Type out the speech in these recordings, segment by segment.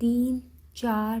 3, 4,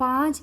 5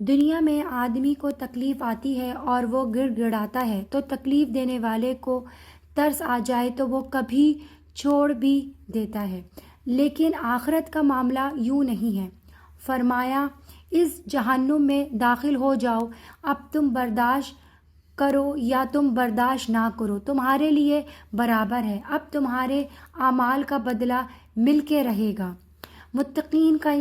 دنیا میں آدمی کو تکلیف آتی ہے اور وہ گڑ گڑاتا ہے تو تکلیف دینے والے کو ترس آ جائے تو وہ کبھی چھوڑ بھی دیتا ہے، لیکن آخرت کا معاملہ یوں نہیں ہے۔ فرمایا اس جہنم میں داخل ہو جاؤ، اب تم برداشت کرو یا تم برداشت نہ کرو، تمہارے لیے برابر ہے، اب تمہارے اعمال کا بدلہ مل کے رہے گا۔ متقین کا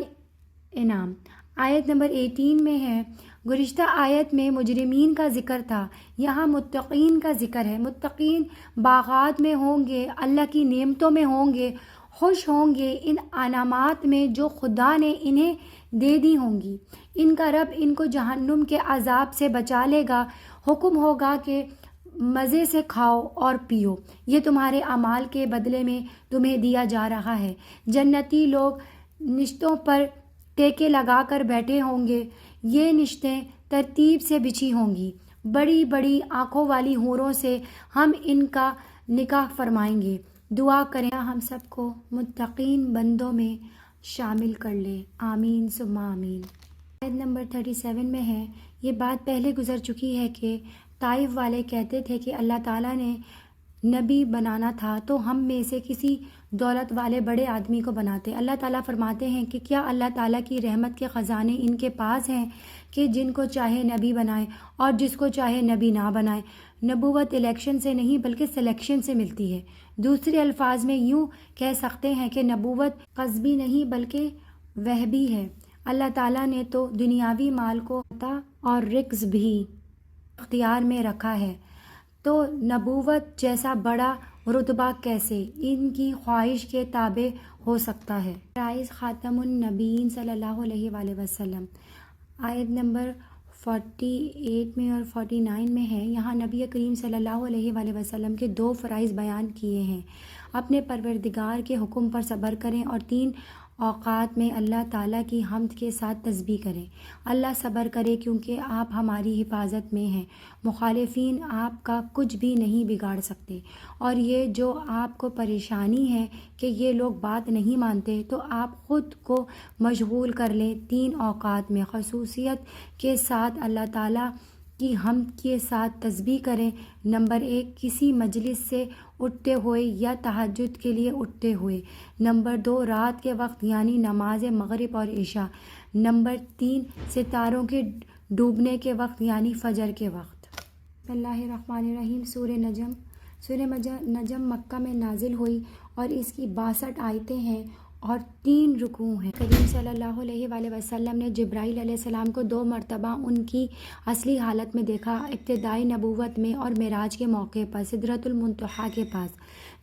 انعام آیت نمبر 18 میں ہے۔ گزشتہ آیت میں مجرمین کا ذکر تھا، یہاں متقین کا ذکر ہے۔ متقین باغات میں ہوں گے، اللہ کی نعمتوں میں ہوں گے، خوش ہوں گے ان انعامات میں جو خدا نے انہیں دے دی ہوں گی۔ ان کا رب ان کو جہنم کے عذاب سے بچا لے گا، حکم ہوگا کہ مزے سے کھاؤ اور پیو، یہ تمہارے اعمال کے بدلے میں تمہیں دیا جا رہا ہے۔ جنتی لوگ نشتوں پر ٹیکے لگا کر بیٹھے ہوں گے، یہ نشتیں ترتیب سے بچھی ہوں گی، بڑی بڑی آنکھوں والی حوروں سے ہم ان کا نکاح فرمائیں گے۔ دعا کریں ہم سب کو متقین بندوں میں شامل کر لے، آمین ثم آمین۔ آیت نمبر 37 میں ہے، یہ بات پہلے گزر چکی ہے کہ طائف والے کہتے تھے کہ اللہ تعالیٰ نے نبی بنانا تھا تو ہم میں سے کسی دولت والے بڑے آدمی کو بناتے۔ اللہ تعالیٰ فرماتے ہیں کہ کیا اللہ تعالیٰ کی رحمت کے خزانے ان کے پاس ہیں کہ جن کو چاہے نبی بنائے اور جس کو چاہے نبی نہ بنائے؟ نبوت الیکشن سے نہیں بلکہ سلیکشن سے ملتی ہے۔ دوسرے الفاظ میں یوں کہہ سکتے ہیں کہ نبوت قصبی نہیں بلکہ وہبی ہے۔ اللہ تعالیٰ نے تو دنیاوی مال کو عطا اور رزق بھی اختیار میں رکھا ہے، تو نبوت جیسا بڑا رتبہ کیسے ان کی خواہش کے تابع ہو سکتا ہے؟ رئیس خاتم النبیین صلی اللہ علیہ وآلہ وسلم آیت نمبر 48 میں اور 49 میں ہے، یہاں نبی کریم صلی اللہ علیہ وآلہ وسلم کے 2 فرائض بیان کیے ہیں۔ اپنے پروردگار کے حکم پر صبر کریں اور 3 اوقات میں اللہ تعالیٰ کی حمد کے ساتھ تسبیح کریں۔ اللہ صبر کرے کیونکہ آپ ہماری حفاظت میں ہیں، مخالفین آپ کا کچھ بھی نہیں بگاڑ سکتے، اور یہ جو آپ کو پریشانی ہے کہ یہ لوگ بات نہیں مانتے تو آپ خود کو مشغول کر لیں 3 اوقات میں خصوصیت کے ساتھ اللہ تعالیٰ کی حمد کے ساتھ تسبیح کریں۔ نمبر 1 کسی مجلس سے اٹھتے ہوئے یا تہجد کے لیے اٹھتے ہوئے۔ نمبر 2 رات کے وقت یعنی نماز مغرب اور عشاء۔ نمبر 3 ستاروں کے ڈوبنے کے وقت یعنی فجر کے وقت۔ بسم اللہ الرحمن الرحیم۔ سورہ نجم مکہ میں نازل ہوئی اور اس کی 62 آیتیں ہیں اور 3 رکوع ہیں۔ کریم صلی اللہ علیہ وآلہ وسلم نے جبرائیل علیہ السلام کو 2 مرتبہ ان کی اصلی حالت میں دیکھا، ابتدائی نبوت میں اور معراج کے موقع پر سدرۃ المنتہا کے پاس۔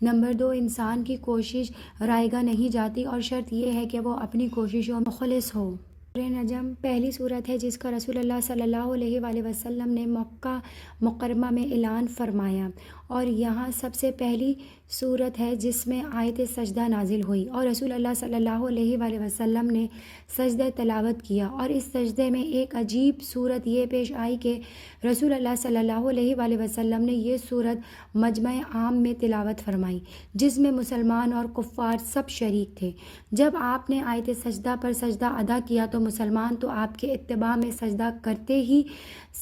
نمبر 2 انسان کی کوشش رائے گاہ نہیں جاتی اور شرط یہ ہے کہ وہ اپنی کوششوں میں مخلص ہو۔ سورہ نجم پہلی صورت ہے جس کا رسول اللہ صلی اللہ علیہ وآلہ وسلم نے مکہ مکرمہ میں اعلان فرمایا، اور یہاں سب سے پہلی صورت ہے جس میں آیت سجدہ نازل ہوئی اور رسول اللہ صلی اللہ علیہ وآلہ وسلم نے سجدہ تلاوت کیا، اور اس سجدے میں ایک عجیب صورت یہ پیش آئی کہ رسول اللہ صلی اللہ علیہ وآلہ وسلم نے یہ صورت مجمع عام میں تلاوت فرمائی جس میں مسلمان اور کفار سب شریک تھے۔ جب آپ نے آیت سجدہ پر سجدہ ادا کیا تو مسلمان تو آپ کے اتباع میں سجدہ کرتے ہی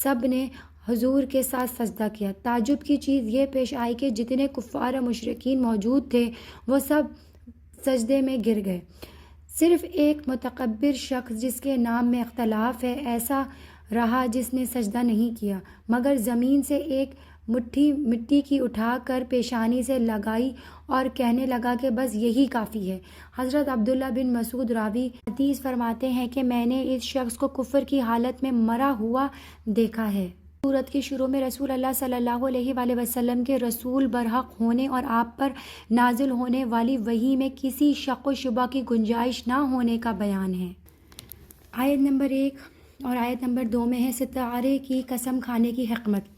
سب نے حضور کے ساتھ سجدہ کیا۔ تعجب کی چیز یہ پیش آئی کہ جتنے کفار و مشرکین موجود تھے وہ سب سجدے میں گر گئے، صرف ایک متکبر شخص جس کے نام میں اختلاف ہے ایسا رہا جس نے سجدہ نہیں کیا، مگر زمین سے ایک مٹھی مٹی کی اٹھا کر پیشانی سے لگائی اور کہنے لگا کہ بس یہی کافی ہے۔ حضرت عبداللہ بن مسعود راوی حدیث فرماتے ہیں کہ میں نے اس شخص کو کفر کی حالت میں مرا ہوا دیکھا ہے۔ سورت کے شروع میں رسول اللہ صلی اللہ علیہ وآلہ وسلم کے رسول برحق ہونے اور آپ پر نازل ہونے والی وحی میں کسی شک و شبہ کی گنجائش نہ ہونے کا بیان ہے۔ آیت نمبر 1 اور آیت نمبر 2 میں ہے ستارے کی قسم کھانے کی حکمت۔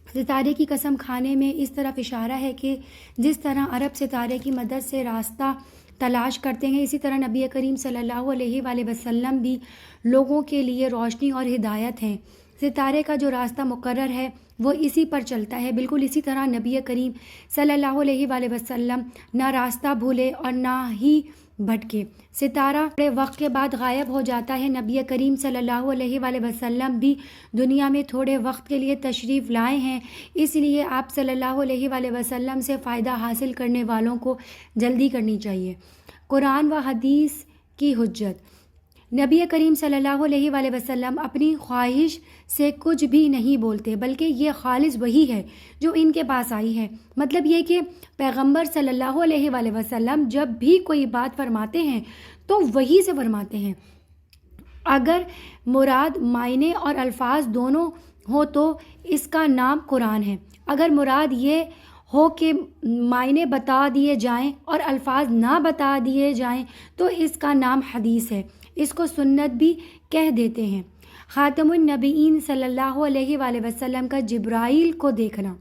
ستارے کی قسم کھانے میں اس طرف اشارہ ہے کہ جس طرح عرب ستارے کی مدد سے راستہ تلاش کرتے ہیں، اسی طرح نبی کریم صلی اللہ علیہ وآلہ وسلم بھی لوگوں کے لیے روشنی اور ہدایت ہیں۔ ستارے کا جو راستہ مقرر ہے وہ اسی پر چلتا ہے، بالکل اسی طرح نبی کریم صلی اللہ علیہ وآلہ وسلم نہ راستہ بھولے اور نہ ہی بھٹکے۔ ستارہ تھوڑے وقت کے بعد غائب ہو جاتا ہے۔ نبی کریم صلی اللہ علیہ وآلہ وسلم بھی دنیا میں تھوڑے وقت کے لیے تشریف لائے ہیں، اس لیے آپ صلی اللہ علیہ وآلہ وسلم سے فائدہ حاصل کرنے والوں کو جلدی کرنی چاہیے۔ قرآن و حدیث کی حجت۔ نبی کریم صلی اللہ علیہ وآلہ وسلم اپنی خواہش سے کچھ بھی نہیں بولتے، بلکہ یہ خالص وحی ہے جو ان کے پاس آئی ہے۔ مطلب یہ کہ پیغمبر صلی اللہ علیہ وآلہ وسلم جب بھی کوئی بات فرماتے ہیں تو وحی سے فرماتے ہیں۔ اگر مراد معنی اور الفاظ دونوں ہو تو اس کا نام قرآن ہے۔ اگر مراد یہ ہو کہ معنی بتا دیے جائیں اور الفاظ نہ بتا دیے جائیں تو اس کا نام حدیث ہے۔ اس کو سنت بھی کہہ دیتے ہیں۔ خاتم النبیین صلی اللہ علیہ وآلہ وسلم کا جبرائیل کو دیکھنا۔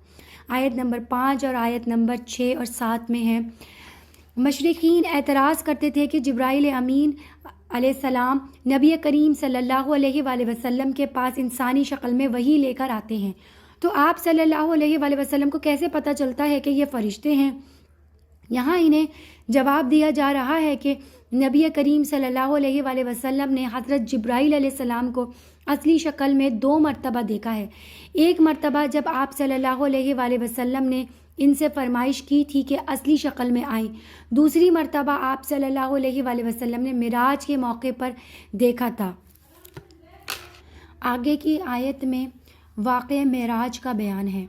آیت نمبر 5 اور آیت نمبر 6 اور 7 میں ہے۔ مشرقین اعتراض کرتے تھے کہ جبرائیل امین علیہ السلام نبی کریم صلی اللہ علیہ وآلہ وسلم کے پاس انسانی شکل میں وحی لے کر آتے ہیں، تو آپ صلی اللہ علیہ وآلہ وسلم کو کیسے پتہ چلتا ہے کہ یہ فرشتے ہیں؟ یہاں انہیں جواب دیا جا رہا ہے کہ نبی کریم صلی اللہ علیہ وآلہ وسلم نے حضرت جبرائیل علیہ السلام کو اصلی شکل میں 2 مرتبہ دیکھا ہے۔ ایک مرتبہ جب آپ صلی اللہ علیہ وآلہ وسلم نے ان سے فرمائش کی تھی کہ اصلی شکل میں آئیں۔ دوسری مرتبہ آپ صلی اللہ علیہ وآلہ وسلم نے معراج کے موقع پر دیکھا تھا۔ آگے کی آیت میں واقعہ معراج کا بیان ہے۔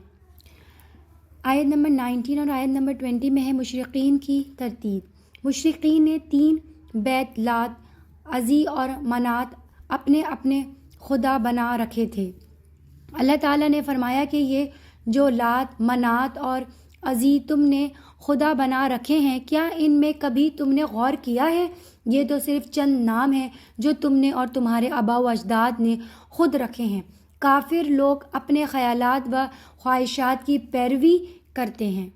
آیت نمبر 19 اور آیت نمبر 20 میں ہے مشرقین کی ترتیب۔ مشرقین نے 3 بیت لات، عزی اور منات اپنے اپنے خدا بنا رکھے تھے۔ اللہ تعالیٰ نے فرمایا کہ یہ جو لات، منات اور عزی تم نے خدا بنا رکھے ہیں، کیا ان میں کبھی تم نے غور کیا ہے؟ یہ تو صرف چند نام ہیں جو تم نے اور تمہارے آباء و اجداد نے خود رکھے ہیں۔ کافر لوگ اپنے خیالات و خواہشات کی پیروی کرتے ہیں۔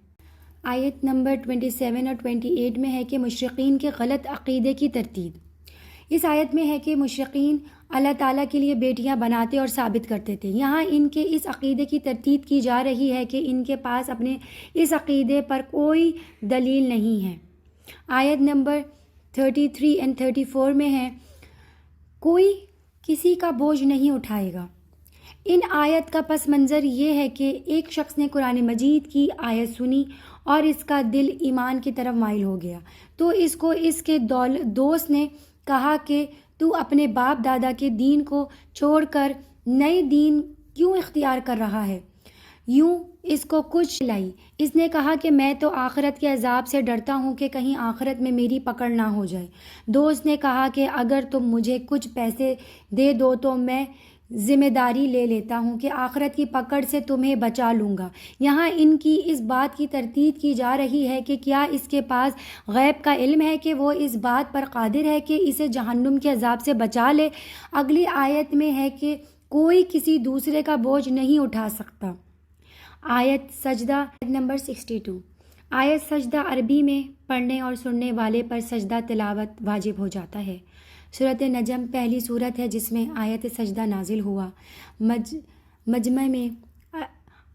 آیت نمبر 27 اور 28 میں ہے کہ مشرقین کے غلط عقیدے کی تردید۔ اس آیت میں ہے کہ مشرقین اللہ تعالیٰ کے لیے بیٹیاں بناتے اور ثابت کرتے تھے۔ یہاں ان کے اس عقیدے کی تردید کی جا رہی ہے کہ ان کے پاس اپنے اس عقیدے پر کوئی دلیل نہیں ہے۔ آیت نمبر 33 اور 34 میں ہے کوئی کسی کا بوجھ نہیں اٹھائے گا۔ ان آیت کا پس منظر یہ ہے کہ ایک شخص نے قرآن مجید کی آیت سنی اور اس کا دل ایمان کی طرف مائل ہو گیا، تو اس کو اس کے دوست نے کہا کہ تو اپنے باپ دادا کے دین کو چھوڑ کر نئے دین کیوں اختیار کر رہا ہے؟ یوں اس کو کچھ لائی۔ اس نے کہا کہ میں تو آخرت کے عذاب سے ڈرتا ہوں کہ کہیں آخرت میں میری پکڑ نہ ہو جائے۔ دوست نے کہا کہ اگر تم مجھے کچھ پیسے دے دو تو میں ذمہ داری لے لیتا ہوں کہ آخرت کی پکڑ سے تمہیں بچا لوں گا۔ یہاں ان کی اس بات کی تردید کی جا رہی ہے کہ کیا اس کے پاس غیب کا علم ہے کہ وہ اس بات پر قادر ہے کہ اسے جہنم کے عذاب سے بچا لے۔ اگلی آیت میں ہے کہ کوئی کسی دوسرے کا بوجھ نہیں اٹھا سکتا۔ آیت سجدہ نمبر 62۔ آیت سجدہ عربی میں پڑھنے اور سننے والے پر سجدہ تلاوت واجب ہو جاتا ہے۔ سورۃ نجم پہلی سورت ہے جس میں آیت سجدہ نازل ہوا۔ مجمع میں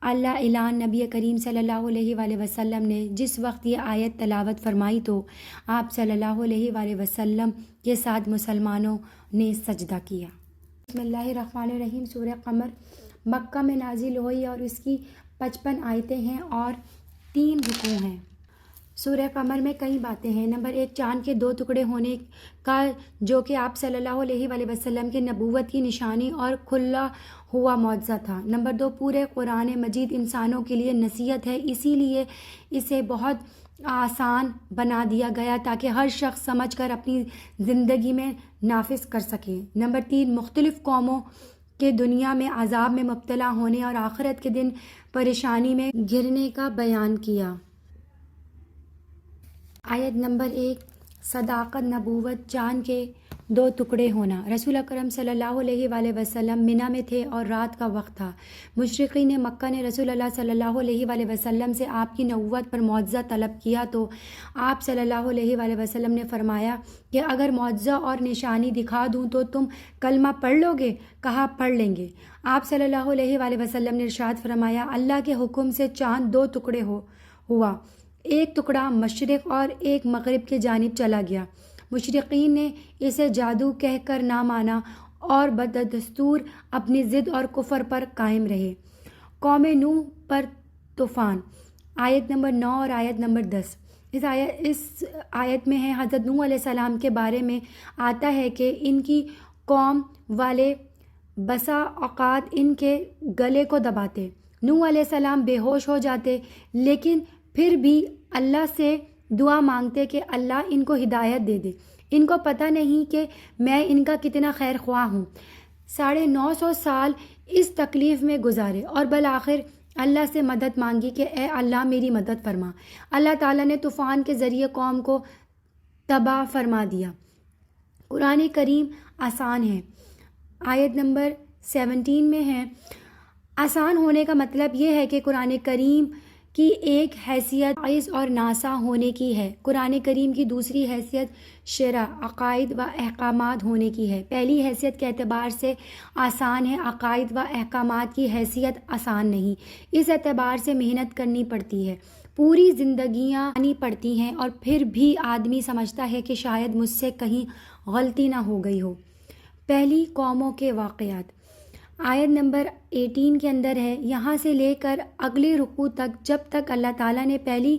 اللہ اعلان نبی کریم صلی اللہ علیہ وآلہ وسلم نے جس وقت یہ آیت تلاوت فرمائی تو آپ صلی اللہ علیہ وآلہ وسلم کے ساتھ مسلمانوں نے سجدہ کیا۔ بسم اللہ الرحمن الرحیم۔ سورہ قمر مکہ میں نازل ہوئی اور اس کی 55 آیتیں ہیں اور 3 رکوع ہیں۔ سورہ قمر میں کئی باتیں ہیں۔ نمبر 1، چاند کے 2 ٹکڑے ہونے کا جو کہ آپ صلی اللہ علیہ وآلہ وسلم کے نبوت کی نشانی اور کھلا ہوا معجزہ تھا۔ نمبر 2، پورے قرآن مجید انسانوں کے لیے نصیحت ہے، اسی لیے اسے بہت آسان بنا دیا گیا تاکہ ہر شخص سمجھ کر اپنی زندگی میں نافذ کر سکے۔ نمبر 3، مختلف قوموں کے دنیا میں عذاب میں مبتلا ہونے اور آخرت کے دن پریشانی میں گرنے کا بیان کیا۔ آیت نمبر 1، صداقت نبوت، چاند کے 2 ٹکڑے ہونا۔ رسول اکرم صلی اللہ علیہ وآلہ وسلم منی میں تھے اور رات کا وقت تھا۔ مشرقین مکہ نے رسول اللہ صلی اللہ علیہ وآلہ وسلم سے آپ کی نبوت پر معجزہ طلب کیا تو آپ صلی اللہ علیہ وآلہ وسلم نے فرمایا کہ اگر معجزہ اور نشانی دکھا دوں تو تم کلمہ پڑھ لو گے؟ کہا پڑھ لیں گے۔ آپ صلی اللہ علیہ وآلہ وسلم نے ارشاد فرمایا اللہ کے حکم سے چاند 2 ٹکڑے ہوا، ایک ٹکڑا مشرق اور ایک مغرب کی جانب چلا گیا۔ مشرقین نے اسے جادو کہہ کر نہ مانا اور بدستور اپنی ضد اور کفر پر قائم رہے۔ قوم نوح پر طوفان، آیت نمبر 9 اور آیت نمبر 10۔ اس آیت میں ہے حضرت نوح علیہ السلام کے بارے میں آتا ہے کہ ان کی قوم والے بسا اوقات ان کے گلے کو دباتے۔ نوح علیہ السلام بے ہوش ہو جاتے، لیکن پھر بھی اللہ سے دعا مانگتے کہ اللہ ان کو ہدایت دے دے۔ ان کو پتہ نہیں کہ میں ان کا کتنا خیر خواہ ہوں۔ 950 سال اس تکلیف میں گزارے اور بالآخر اللہ سے مدد مانگی کہ اے اللہ میری مدد فرما۔ اللہ تعالیٰ نے طوفان کے ذریعے قوم کو تباہ فرما دیا۔ قرآن کریم آسان ہے، آیت نمبر 17 میں ہے۔ آسان ہونے کا مطلب یہ ہے کہ قرآن کریم کی ایک حیثیت عز اور ناسا ہونے کی ہے۔ قرآن کریم کی دوسری حیثیت شرع، عقائد و احکامات ہونے کی ہے۔ پہلی حیثیت کے اعتبار سے آسان ہے، عقائد و احکامات کی حیثیت آسان نہیں۔ اس اعتبار سے محنت کرنی پڑتی ہے، پوری زندگیاں آنی پڑتی ہیں، اور پھر بھی آدمی سمجھتا ہے کہ شاید مجھ سے کہیں غلطی نہ ہو گئی ہو۔ پہلی قوموں کے واقعات، آیت نمبر 18 کے اندر ہے۔ یہاں سے لے کر اگلے رکوع تک جب تک اللہ تعالیٰ نے پہلی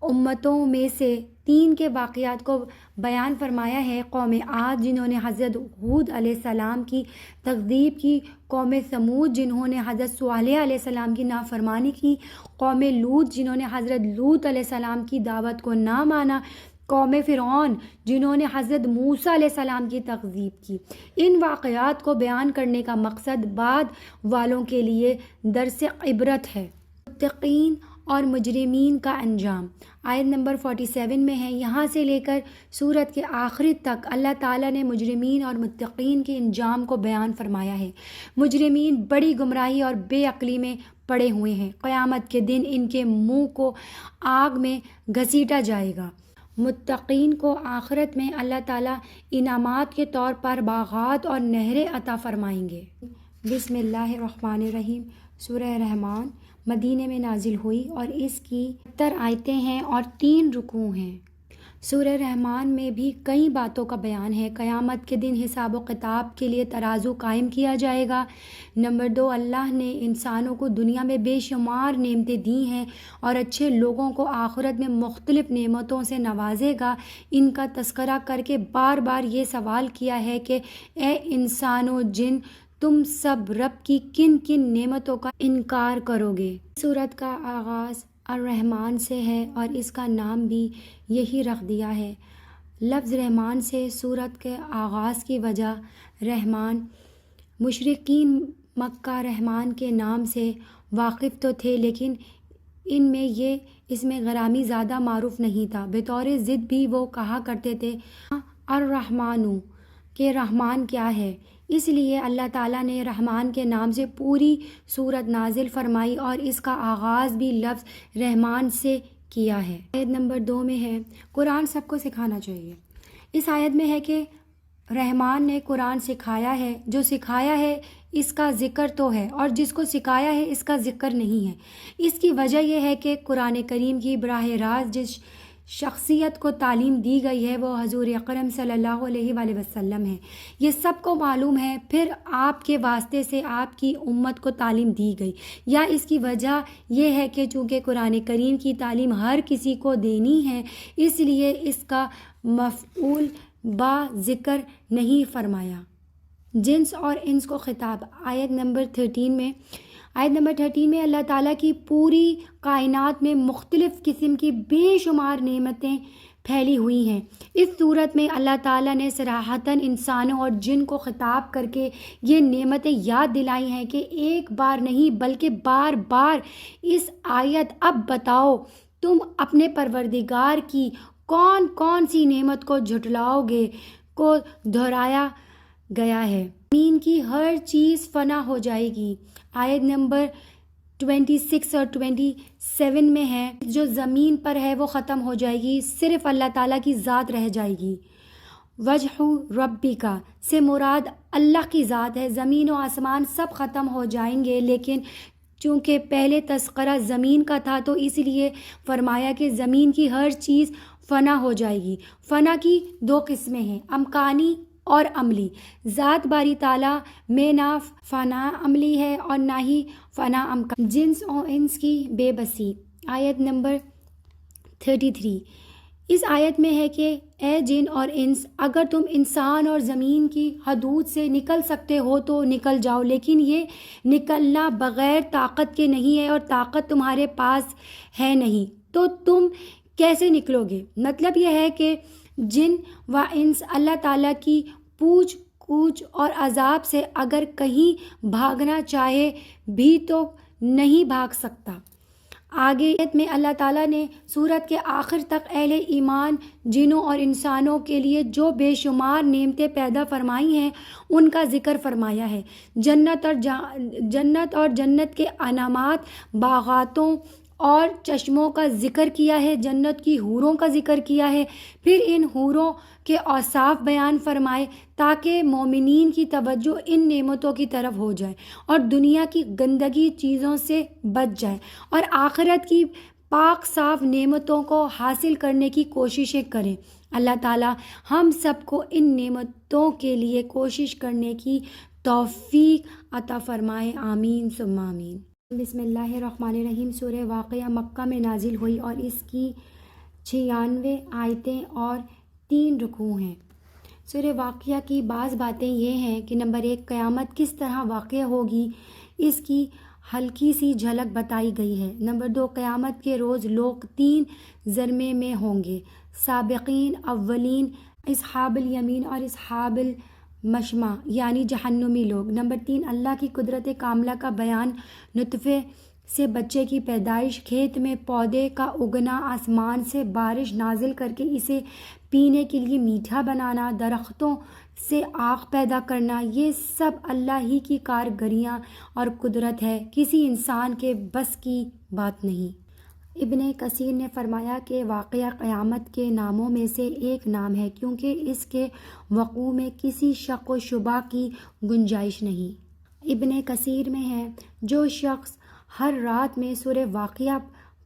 امتوں میں سے 3 کے واقعات کو بیان فرمایا ہے، قوم عاد جنہوں نے حضرت ہود علیہ السلام کی تکذیب کی، قوم ثمود جنہوں نے حضرت صالح علیہ السلام کی نافرمانی کی، قوم لوط جنہوں نے حضرت لوط علیہ السلام کی دعوت کو نہ مانا، قوم فرعون جنہوں نے حضرت موسیٰ علیہ السلام کی تکذیب کی۔ ان واقعات کو بیان کرنے کا مقصد بعد والوں کے لیے درس عبرت ہے۔ متقین اور مجرمین کا انجام، آیت نمبر 47 میں ہے۔ یہاں سے لے کر سورت کے آخری تک اللہ تعالیٰ نے مجرمین اور متقین کے انجام کو بیان فرمایا ہے۔ مجرمین بڑی گمراہی اور بے عقلی میں پڑے ہوئے ہیں، قیامت کے دن ان کے منہ کو آگ میں گھسیٹا جائے گا۔ متقین کو آخرت میں اللہ تعالیٰ انعامات کے طور پر باغات اور نہریں عطا فرمائیں گے۔ بسم اللہ الرحمن الرحیم۔ سورہ رحمان مدینے میں نازل ہوئی اور اس کی 70 آیتیں ہیں اور 3 رکوع ہیں۔ سورہ رحمان میں بھی کئی باتوں کا بیان ہے۔ قیامت کے دن حساب و کتاب کے لیے ترازو قائم کیا جائے گا۔ نمبر 2، اللہ نے انسانوں کو دنیا میں بے شمار نعمتیں دی ہیں اور اچھے لوگوں کو آخرت میں مختلف نعمتوں سے نوازے گا۔ ان کا تذکرہ کر کے بار بار یہ سوال کیا ہے کہ اے انسان و جن، تم سب رب کی کن کن نعمتوں کا انکار کرو گے۔ سورت کا آغاز الرحمن سے ہے اور اس کا نام بھی یہی رکھ دیا ہے۔ لفظ رحمان سے سورت کے آغاز کی وجہ رحمان، مشرقین مکہ رحمان کے نام سے واقف تو تھے، لیکن اس میں غرامی زیادہ معروف نہیں تھا۔ بطور ضد بھی وہ کہا کرتے تھے الرحمن، کہ رحمان کیا ہے؟ اس لیے اللہ تعالیٰ نے رحمان کے نام سے پوری سورت نازل فرمائی اور اس کا آغاز بھی لفظ رحمان سے کیا ہے۔ آیت نمبر 2 میں ہے، قرآن سب کو سکھانا چاہیے۔ اس آیت میں ہے کہ رحمان نے قرآن سکھایا ہے، جو سکھایا ہے اس کا ذکر تو ہے، اور جس کو سکھایا ہے اس کا ذکر نہیں ہے۔ اس کی وجہ یہ ہے کہ قرآن کریم کی براہ راست جس شخصیت کو تعلیم دی گئی ہے وہ حضور اکرم صلی اللہ علیہ وآلہ وسلم ہے۔ یہ سب کو معلوم ہے، پھر آپ کے واسطے سے آپ کی امت کو تعلیم دی گئی، یا اس کی وجہ یہ ہے کہ چونکہ قرآن کریم کی تعلیم ہر کسی کو دینی ہے، اس لیے اس کا مفعول با ذکر نہیں فرمایا۔ جنس اور انس کو خطاب، آیت نمبر 13 میں اللہ تعالیٰ کی پوری کائنات میں مختلف قسم کی بے شمار نعمتیں پھیلی ہوئی ہیں۔ اس صورت میں اللہ تعالیٰ نے صراحتاً انسانوں اور جن کو خطاب کر کے یہ نعمتیں یاد دلائی ہیں کہ ایک بار نہیں بلکہ بار بار۔ اس آیت اب بتاؤ تم اپنے پروردگار کی کون کون سی نعمت کو جھٹلاؤ گے کو دہرایا گیا ہے۔ زمین کی ہر چیز فنا ہو جائے گی، آیت نمبر 26 اور 27 میں ہے۔ جو زمین پر ہے وہ ختم ہو جائے گی، صرف اللہ تعالیٰ کی ذات رہ جائے گی۔ وجہ ربی کا سے مراد اللہ کی ذات ہے۔ زمین و آسمان سب ختم ہو جائیں گے، لیکن چونکہ پہلے تذکرہ زمین کا تھا تو اس لیے فرمایا کہ زمین کی ہر چیز فنا ہو جائے گی۔ فنا کی دو قسمیں ہیں، امکانی اور عملی۔ ذات باری تعالیٰ میں نہ فنا عملی ہے اور نہ ہی فنا امکانی۔ جنس و انس کی بے بسی، آیت نمبر 33۔ اس آیت میں ہے کہ اے جن اور انس، اگر تم انسان اور زمین کی حدود سے نکل سکتے ہو تو نکل جاؤ، لیکن یہ نکلنا بغیر طاقت کے نہیں ہے اور طاقت تمہارے پاس ہے نہیں، تو تم کیسے نکلو گے؟ مطلب یہ ہے کہ جن و انس اللہ تعالیٰ کی پوچھ کوچ اور عذاب سے اگر کہیں بھاگنا چاہے بھی تو نہیں بھاگ سکتا۔ آگے میں اللہ تعالیٰ نے سورت کے آخر تک اہل ایمان جنوں اور انسانوں کے لیے جو بے شمار نعمتیں پیدا فرمائی ہیں ان کا ذکر فرمایا ہے۔ جنت اور جنت کے انعامات، باغاتوں اور چشموں کا ذکر کیا ہے، جنت کی حوروں کا ذکر کیا ہے، پھر ان حوروں کے اوصاف بیان فرمائے تاکہ مومنین کی توجہ ان نعمتوں کی طرف ہو جائے اور دنیا کی گندگی چیزوں سے بچ جائے اور آخرت کی پاک صاف نعمتوں کو حاصل کرنے کی کوششیں کریں۔ اللہ تعالیٰ ہم سب کو ان نعمتوں کے لیے کوشش کرنے کی توفیق عطا فرمائے، آمین ثم آمین۔ بسم اللہ الرحمن الرحیم۔ سورہ واقعہ مکہ میں نازل ہوئی اور اس کی 96 آیتیں اور 3 رکوع ہیں۔ سورہ واقعہ کی بعض باتیں یہ ہیں کہ نمبر 1، قیامت کس طرح واقع ہوگی اس کی ہلکی سی جھلک بتائی گئی ہے۔ نمبر 2، قیامت کے روز لوگ 3 زمرے میں ہوں گے، سابقین، اولین، اصحاب الیمین اور اصحاب المشأمہ یعنی جہنمی لوگ۔ نمبر 3، اللہ کی قدرت کاملہ کا بیان، نطفے سے بچے کی پیدائش، کھیت میں پودے کا اگنا، آسمان سے بارش نازل کر کے اسے پینے کے لیے میٹھا بنانا، درختوں سے آگ پیدا کرنا، یہ سب اللہ ہی کی کارگریاں اور قدرت ہے، کسی انسان کے بس کی بات نہیں۔ ابن کثیر نے فرمایا کہ واقعہ قیامت کے ناموں میں سے ایک نام ہے کیونکہ اس کے وقوع میں کسی شک و شبہ کی گنجائش نہیں۔ ابن کثیر میں ہے، جو شخص ہر رات میں سورہ واقعہ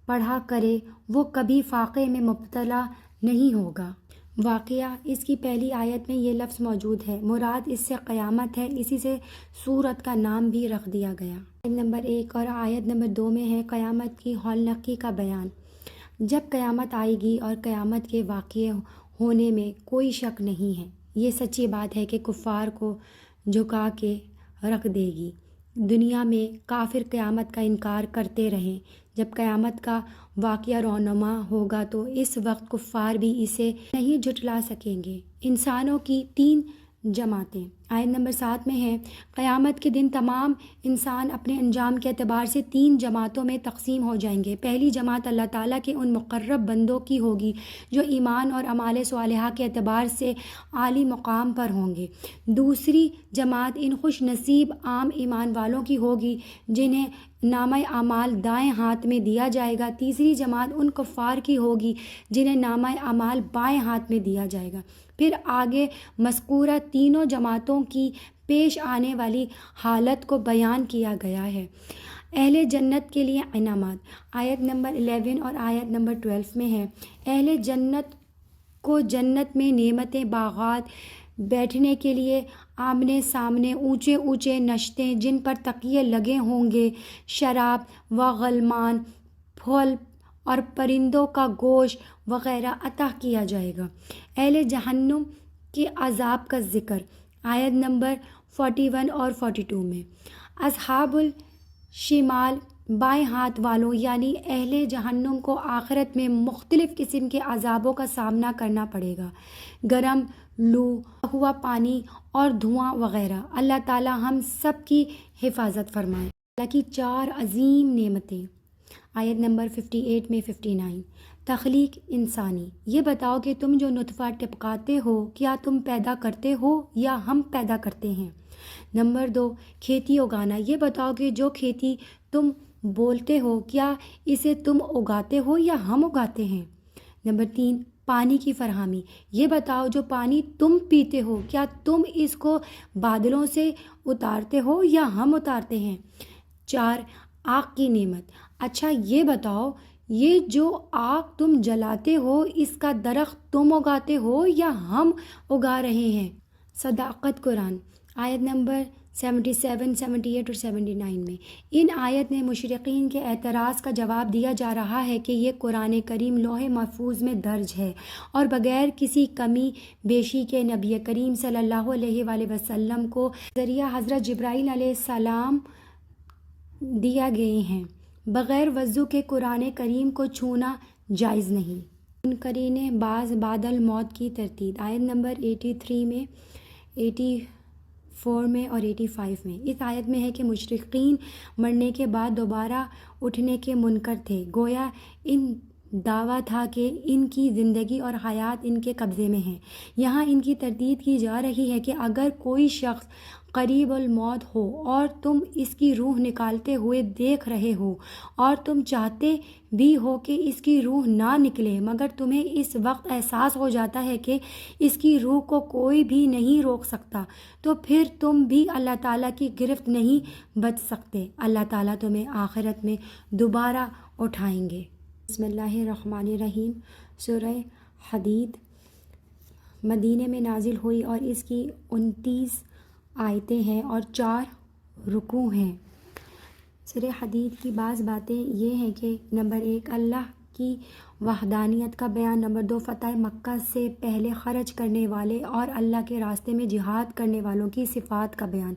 پڑھا کرے وہ کبھی فاقے میں مبتلا نہیں ہوگا۔ واقعہ، اس کی پہلی آیت میں یہ لفظ موجود ہے، مراد اس سے قیامت ہے، اسی سے سورت کا نام بھی رکھ دیا گیا۔ آیت نمبر 1 اور آیت نمبر 2 میں ہے قیامت کی ہولناکی کا بیان۔ جب قیامت آئے گی اور قیامت کے واقع ہونے میں کوئی شک نہیں ہے، یہ سچی بات ہے کہ کفار کو جھکا کے رکھ دے گی۔ دنیا میں کافر قیامت کا انکار کرتے رہیں، جب قیامت کا واقعہ رونما ہوگا تو اس وقت کفار بھی اسے نہیں جھٹلا سکیں گے۔ انسانوں کی 3 جماعتیں، آیت نمبر 7 میں ہے، قیامت کے دن تمام انسان اپنے انجام کے اعتبار سے 3 جماعتوں میں تقسیم ہو جائیں گے۔ پہلی جماعت اللہ تعالیٰ کے ان مقرب بندوں کی ہوگی جو ایمان اور اعمال صالحہ کے اعتبار سے عالی مقام پر ہوں گے۔ دوسری جماعت ان خوش نصیب عام ایمان والوں کی ہوگی جنہیں نامہ اعمال دائیں ہاتھ میں دیا جائے گا۔ تیسری جماعت ان کفار کی ہوگی جنہیں نامہ اعمال بائیں ہاتھ میں دیا جائے گا۔ پھر آگے مذکورہ تینوں جماعتوں کی پیش آنے والی حالت کو بیان کیا گیا ہے۔ اہل جنت کے لیے انعامات، آیت نمبر 11 اور آیت نمبر 12 میں ہے، اہل جنت کو جنت میں نعمتیں، باغات، بیٹھنے کے لیے آمنے سامنے اونچے اونچے نشتے جن پر تکیے لگے ہوں گے، شراب و غلمان، پھل اور پرندوں کا گوشت وغیرہ عطا کیا جائے گا۔ اہل جہنم کے عذاب کا ذکر، آیت نمبر 41 اور 42 میں، اصحاب الشمال، بائیں ہاتھ والوں یعنی اہل جہنم کو آخرت میں مختلف قسم کے عذابوں کا سامنا کرنا پڑے گا، گرم لو، ہوا پانی اور دھواں وغیرہ۔ اللہ تعالی ہم سب کی حفاظت فرمائے۔ اللہ کی 4 عظیم نعمتیں، آیت نمبر 58 میں 59، تخلیق انسانی، یہ بتاؤ کہ تم جو نطفہ ٹپکاتے ہو کیا تم پیدا کرتے ہو یا ہم پیدا کرتے ہیں۔ نمبر 2، کھیتی اگانا، یہ بتاؤ کہ جو کھیتی تم بولتے ہو کیا اسے تم اگاتے ہو یا ہم اگاتے ہیں۔ نمبر 3، پانی کی فراہمی، یہ بتاؤ جو پانی تم پیتے ہو کیا تم اس کو بادلوں سے اتارتے ہو یا ہم اتارتے ہیں۔ 4، آگ کی نعمت۔ اچھا یہ بتاؤ، یہ جو آگ تم جلاتے ہو اس کا درخت تم اگاتے ہو یا ہم اگا رہے ہیں؟ صداقت قرآن آیت نمبر 77، 78 اور 79 میں ان آیت میں مشرقین کے اعتراض کا جواب دیا جا رہا ہے کہ یہ قرآن کریم لوح محفوظ میں درج ہے اور بغیر کسی کمی بیشی کے نبی کریم صلی اللہ علیہ وآلہ وسلم کو ذریعہ حضرت جبرائیل علیہ السلام دیا گئے ہیں۔ بغیر وضو کے قرآن کریم کو چھونا جائز نہیں۔ منکرین بعض بعد الموت کی تردید آیت نمبر 83 میں، 84 میں اور 85 میں۔ اس آیت میں ہے کہ مشرکین مرنے کے بعد دوبارہ اٹھنے کے منکر تھے، گویا ان دعویٰ تھا کہ ان کی زندگی اور حیات ان کے قبضے میں ہے۔ یہاں ان کی تردید کی جا رہی ہے کہ اگر کوئی شخص قریب الموت ہو اور تم اس کی روح نکالتے ہوئے دیکھ رہے ہو اور تم چاہتے بھی ہو کہ اس کی روح نہ نکلے، مگر تمہیں اس وقت احساس ہو جاتا ہے کہ اس کی روح کو کوئی بھی نہیں روک سکتا، تو پھر تم بھی اللہ تعالیٰ کی گرفت نہیں بچ سکتے۔ اللہ تعالیٰ تمہیں آخرت میں دوبارہ اٹھائیں گے۔ بسم اللہ الرحمن الرحیم۔ سورہ حدید مدینہ میں نازل ہوئی اور اس کی 29 آیتیں ہیں اور 4 رکوع ہیں۔ سورہ حدید کی بعض باتیں یہ ہیں کہ نمبر 1 اللہ کی وحدانیت کا بیان، نمبر 2 فتح مکہ سے پہلے خرچ کرنے والے اور اللہ کے راستے میں جہاد کرنے والوں کی صفات کا بیان،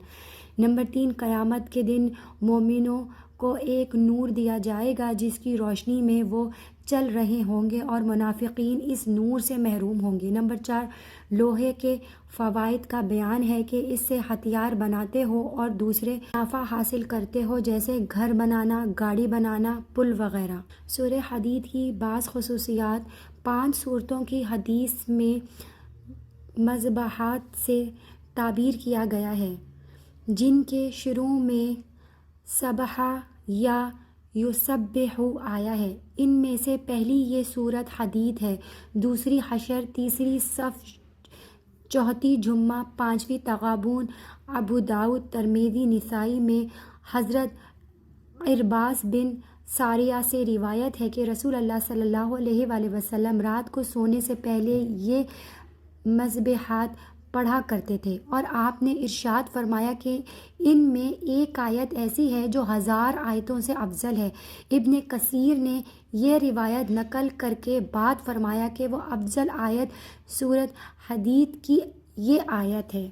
نمبر 3 قیامت کے دن مومنوں کو ایک نور دیا جائے گا جس کی روشنی میں وہ چل رہے ہوں گے اور منافقین اس نور سے محروم ہوں گے، نمبر 4 لوہے کے فوائد کا بیان ہے کہ اس سے ہتھیار بناتے ہو اور دوسرے منافع حاصل کرتے ہو جیسے گھر بنانا، گاڑی بنانا، پل وغیرہ۔ سورہ حدید کی بعض خصوصیات 5 سورتوں کی حدیث میں مذبحات سے تعبیر کیا گیا ہے جن کے شروع میں سبح یا یسبح آیا ہے۔ ان میں سے پہلی یہ سورت حدید ہے، دوسری حشر، تیسری صف، چوتھی جمعہ، 5ویں تغابن۔ ابو داؤد، ترمذی، نسائی میں حضرت عرباض بن ساریہ سے روایت ہے کہ رسول اللہ صلی اللہ علیہ وآلہ وسلم رات کو سونے سے پہلے یہ مذبحات پڑھا کرتے تھے اور آپ نے ارشاد فرمایا کہ ان میں ایک آیت ایسی ہے جو 1000 آیتوں سے افضل ہے۔ ابن کثیر نے یہ روایت نقل کر کے بعد فرمایا کہ وہ افضل آیت سورۃ حدید کی یہ آیت ہے،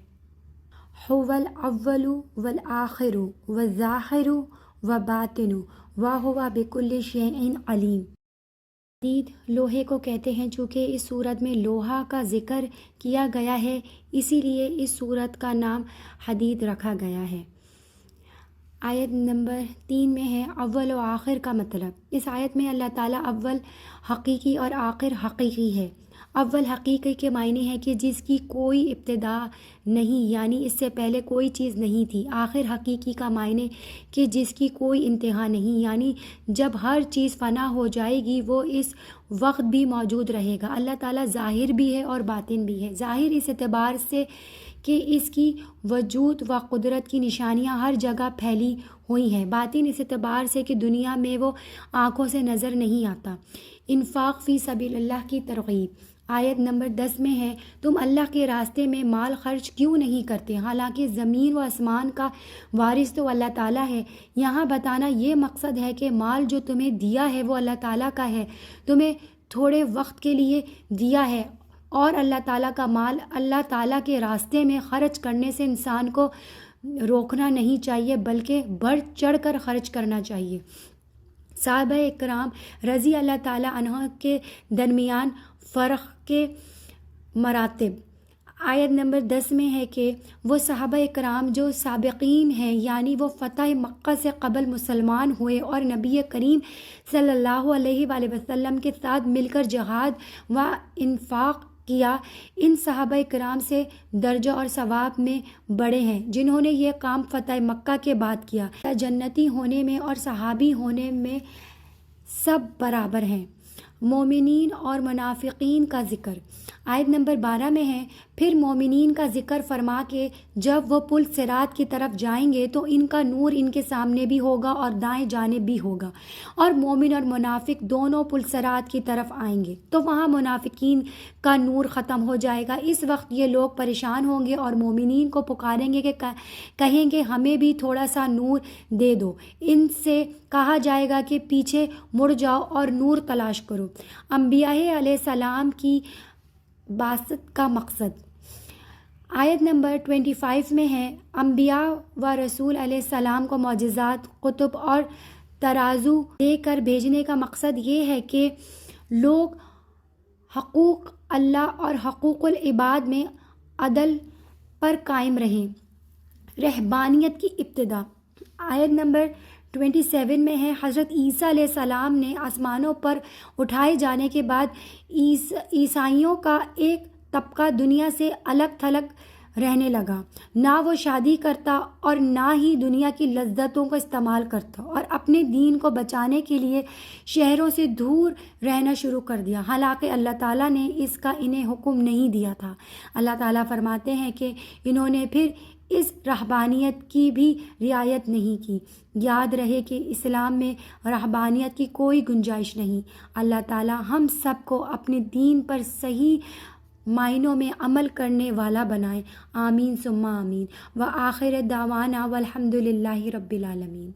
هو الاول والآخر والظاہر وباطن وهو بكل شیء علیم۔ حدید لوہے کو کہتے ہیں۔ چونکہ اس صورت میں لوہا کا ذکر کیا گیا ہے اسی لیے اس صورت کا نام حدید رکھا گیا ہے۔ آیت نمبر 3 میں ہے اول و آخر کا مطلب۔ اس آیت میں اللہ تعالیٰ اول حقیقی اور آخر حقیقی ہے۔ اول حقیقی کے معنی ہے کہ جس کی کوئی ابتدا نہیں، یعنی اس سے پہلے کوئی چیز نہیں تھی۔ آخر حقیقی کا معنی کہ جس کی کوئی انتہا نہیں، یعنی جب ہر چیز فنا ہو جائے گی وہ اس وقت بھی موجود رہے گا۔ اللہ تعالیٰ ظاہر بھی ہے اور باطن بھی ہے۔ ظاہر اس اعتبار سے کہ اس کی وجود و قدرت کی نشانیاں ہر جگہ پھیلی ہوئی ہیں، باطن اس اعتبار سے کہ دنیا میں وہ آنکھوں سے نظر نہیں آتا۔ انفاق فی سبیل اللہ کی ترغیب آیت نمبر 10 میں ہے تم اللہ کے راستے میں مال خرچ کیوں نہیں کرتے حالانکہ زمین و آسمان کا وارث تو اللہ تعالیٰ ہے۔ یہاں بتانا یہ مقصد ہے کہ مال جو تمہیں دیا ہے وہ اللہ تعالیٰ کا ہے، تمہیں تھوڑے وقت کے لیے دیا ہے، اور اللہ تعالیٰ کا مال اللہ تعالیٰ کے راستے میں خرچ کرنے سے انسان کو روکنا نہیں چاہیے بلکہ بڑھ چڑھ کر خرچ کرنا چاہیے۔ صحابہ اکرام رضی اللہ تعالیٰ عنہ کے درمیان فرق کے مراتب آیت نمبر 10 میں ہے کہ وہ صحابہ اکرام جو سابقین ہیں، یعنی وہ فتح مکہ سے قبل مسلمان ہوئے اور نبی کریم صلی اللہ علیہ وآلہ وسلم کے ساتھ مل کر جہاد و انفاق کیا، ان صحابہ اکرام سے درجہ اور ثواب میں بڑے ہیں جنہوں نے یہ کام فتح مکہ کے بعد کیا۔ جنتی ہونے میں اور صحابی ہونے میں سب برابر ہیں۔ مومنین اور منافقین کا ذکر۔ آیت نمبر 12 میں ہے، پھر مومنین کا ذکر فرما کے جب وہ پل صراط کی طرف جائیں گے تو ان کا نور ان کے سامنے بھی ہوگا اور دائیں جانب بھی ہوگا، اور مومن اور منافق دونوں پل صراط کی طرف آئیں گے تو وہاں منافقین کا نور ختم ہو جائے گا۔ اس وقت یہ لوگ پریشان ہوں گے اور مومنین کو پکاریں گے کہ کہیں گے ہمیں بھی تھوڑا سا نور دے دو۔ ان سے کہا جائے گا کہ پیچھے مڑ جاؤ اور نور تلاش کرو۔ انبیاء علیہ السلام کی بعثت کا مقصد۔ آیت نمبر 25 میں ہے، انبیاء و رسول علیہ السلام کو معجزات، کتب اور ترازو دے کر بھیجنے کا مقصد یہ ہے کہ لوگ حقوق اللہ اور حقوق العباد میں عدل پر قائم رہیں۔ رہبانیت کی ابتدا۔ آیت نمبر 27 میں ہے، حضرت عیسیٰ علیہ السلام نے آسمانوں پر اٹھائے جانے کے بعد عیسائیوں کا ایک طبقہ دنیا سے الگ تھلگ رہنے لگا، نہ وہ شادی کرتا اور نہ ہی دنیا کی لذتوں کو استعمال کرتا، اور اپنے دین کو بچانے کے لیے شہروں سے دور رہنا شروع کر دیا، حالانکہ اللہ تعالیٰ نے اس کا انہیں حکم نہیں دیا تھا۔ اللہ تعالیٰ فرماتے ہیں کہ انہوں نے پھر اس رہبانیت کی بھی رعایت نہیں کی۔ یاد رہے کہ اسلام میں رہبانیت کی کوئی گنجائش نہیں۔ اللہ تعالیٰ ہم سب کو اپنے دین پر صحیح معنوں میں عمل کرنے والا بنائے۔ آمین ثم آمین۔ وآخر دعوانا والحمد للہ رب العالمین۔